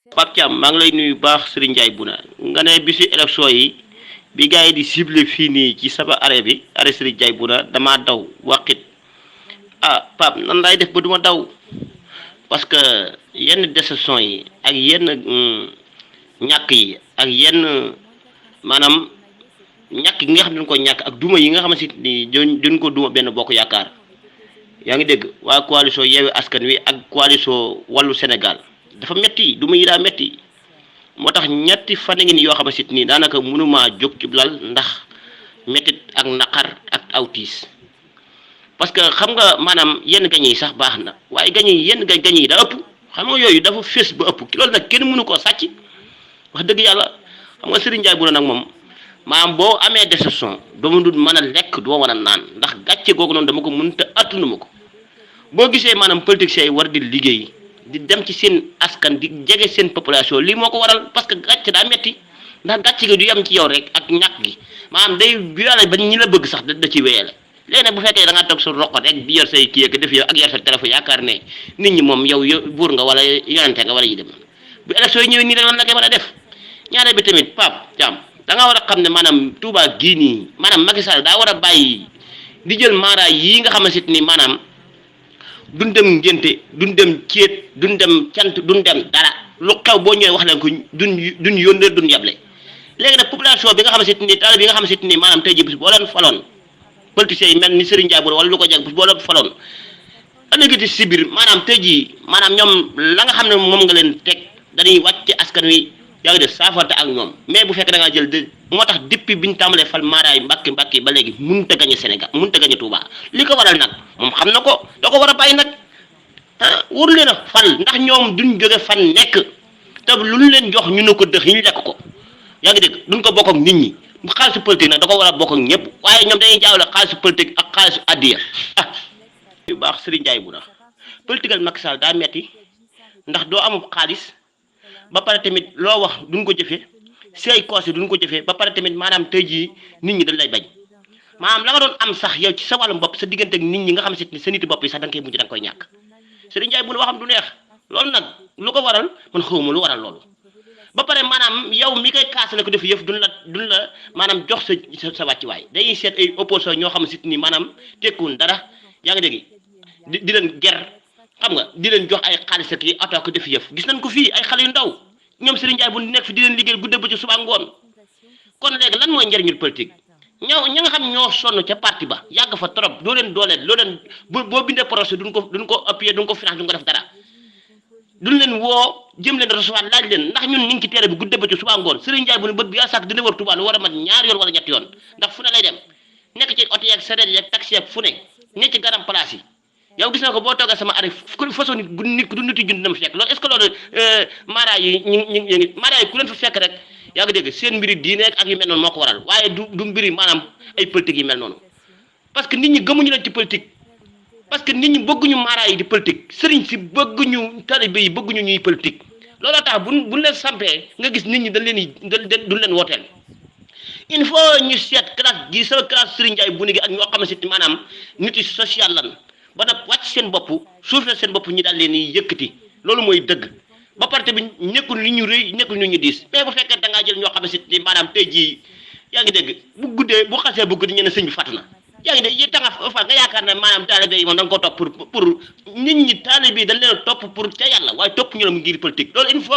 Pape Thiam maa ngi lay nuyu baax Serigne Ndiaye Bouna nga ne bisu élection yi bi gars yi di ciblé fii nii ci sama arrêt bi arrêt Serigne Ndiaye Bouna damaa daw waqit Pape nan laay def ba duma daw parce que yenn décision yi ak yenn ñàkk yi ak yenn maanaam ñàkk gi nga xam ne dañ ko ñàkk ak duma yi nga xamante ni dañ ko duma benn bokk yaakaar yaa ngi dégg waa coalition Yewwi Askan Wi ak coalition Wallu Sénégal dafa metti duma yi daa metti moo tax ñetti fan ngi ni yoo xamante ni daanaka mënumaa jóg ci lal ndax mettit ak naqar ak awtiis parce que xam nga maanaam yenn gañ yi sax baax na waaye gañ yi yenn gañ yi da ëpp xam nga yooyu dafa fés ba ëpp ki loolu nag kenn mënu koo sàcc wax dëgg yàlla xam nga Serigne Ndiaye Bouna nag moom maanaam boo amee déception dama dul mën a lekk duma mën a naan ndax gàcce googu noonu dama ko mën te attunu ma ko boo gisee maanaam politiciens yi war di liggéey di dem ci seen askan di jege seen population lii moo ko waral parce que gàcce daa metti ndax gàcce gi du yem ci yow rek ak ñàkk gi maanaam day violé ba ñi la bëgg sax da ci wéyale léegi nag bu fekkee da ngaa toog sa roqo rek di yor say kii ak def yow ak yor sa téléphone yaakaar ne nit ñi moom yow buur nga wala yonente nga wala yi dem bu élection yi ñëwee nii rek lan la koy mën a def ñaareel bi tamit Pape Thiam da nga war a xam ne maanaam Touba gii nii maanaam Macky Sall daa war a bàyyi di jël maara yii nga xamante ni maanaam duñ dem ngénte duñ dem céet duñ dem cant duñ dem dara lu xew boo ñëwee wax leen ko duñ yónnee duñ yable léegi nag population bi nga xamante ni taal bi nga xamante ni maanaam tey jii bis boo leen faloon politiciens yi mel ni Serigne Ndiaye Bouna wala lu ko jag bis boo leen faloon ëllëgati si biir maanaam tey jii maanaam ñoom la nga xam ne moom nga leen teg dañuy wàcc askan wi yaa ngi def saafarte ak ñoom mais bu fekkee da ngaa jël de moo tax depuis biñu tàmbalee fal maaraay mbàkki ba léegi mënut a gañe Sénégal mënut a gañe Touba li ko waral nag moom xam na ko da ko war a bàyyi nag waru leen a fal ndax ñoom duñ jóge fan nekk te lu ñu leen jox ñu ne ko dëx ñu lekk ko yaa ngi dégg duñ ko bokk ak nit ñi xaalisu politique nag da ko war a bokk ak ñëpp waaye ñoom dañuy jaawale xaalisu politique ak xaalisu addiya yu baax Serigne Ndiaye Bouna politique al Macky Sall daa metti ndax doo amul xaalis ba pare tamit loo wax duñ ko jëfee say conseil duñ ko jëfee ba pare tamit maanaam tey jii nit ñi dañ lay bañ maanaam la nga doon am sax yow ci sa wàllum bopp sa diggante ak nit ñi nga xam ne sa niti bopp yi sax da nga koy mujj da nga koy ñàkk Serigne Ndiaye Bouna waxam du neex loolu nag lu ko waral man xawma lu waral loolu ba pare maanaam yow mi koy kaasale ko def yëf duñ la maanaam jox sa wàccuwaay dañuy seet ay opposition ñoo xam ne ni maanaam tekkuwul dara yaa ngi dégg di leen ger xam nga di leen jox ay xaalis ak yi oto ko def yëf gis nañ ko fii ay xale yu ndaw ñoom Serigne Ndiaye Bouna di nekk fi di leen liggéey gudde ba ci suba ngoon kon léegi lan mooy njëriñul politique ña nga xam ñoo sonn ca parti ba yàgg fa trop doo leen dooleel loo leen boo bindee projet duñ ko appuyer duñ ko finance duñ ko def dara duñ leen woo jëm leen recevoir laaj leen ndax ñun ñu ngi ci teere bi gudde ba ci suba ngoon Serigne Ndiaye Bouna bët bi yaa sàkk dina war Touba lu war a mat ñaar yoon wala ñetti yoon ndax fu ne lay dem nekk ci oto yeeg sareet yeeg taxi yeeg fu ne nekk ci garam place yi yow gis na ko boo toogee sama arrêt façon nit du niti junni na ma fekk loolu est ce que loolu maara yi ñu maara yi ku leen fa fekk rek yaa ngi dégg seen mbiri diine ak yu mel noonu moo ko waral waaye du mbiri maanaam ay politique yi mel noonu parce que nit ñi gëmuñu leen ci politique parce que nit ñi bëgguñu maara yi di politique sëriñ si bëgguñu talibé yi bëgguñu ñuy politique looloo tax buñ leen sampee nga gis nit ñi dañ leen duñ leen wooteel il faut ñu seet classe gi sa classe Serigne Ndiaye Bouna gi ak ñoo xam ne si maanaam nit yi social lan ba nag wàcc seen bopp suufee seen bopp ñi daal leen di yëkkati loolu mooy dëgg ba pare tamit nekkul ni ñu rëy nekkul ni ñu diis mais bu fekkee da ngaa jël ñoo xam ne si maanaam tey jii yaa ngi dégg bu guddee bu xasee bu guddi ñu ne sëñ bi fàttu na yaa ngi dégg yi tanga fa nga yaakaar ne maanaam taalibe yi moom da nga ko topp pour nit ñi taalibe yi dañ leen topp pour ca yàlla waaye topp ñu la mu ngir politique loolu il faut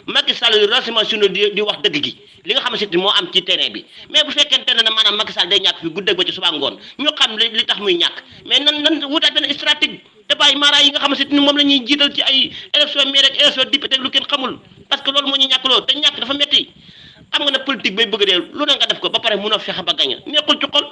Macky Sall rassemblement di wax dëgg gi li nga xam ne moo am ci terrain bi mais bu fekkente ne maanaam Macky Sall day ñàkk fi guddeeg ba ci suba ngoon ñu xam li tax muy ñàkk mais nan wutaat benn stratégie te bàyyi maara yi nga xam ne moom la ñuy jiital ci ay élection maire ak élection député lu kenn xamul parce que loolu moo ñu ñàkk loolu te ñàkk dafa metti xam nga ne politique bay bëgg dee lu ne nga def ko ba pare mënoo fexe ba gañe nekkul ci xol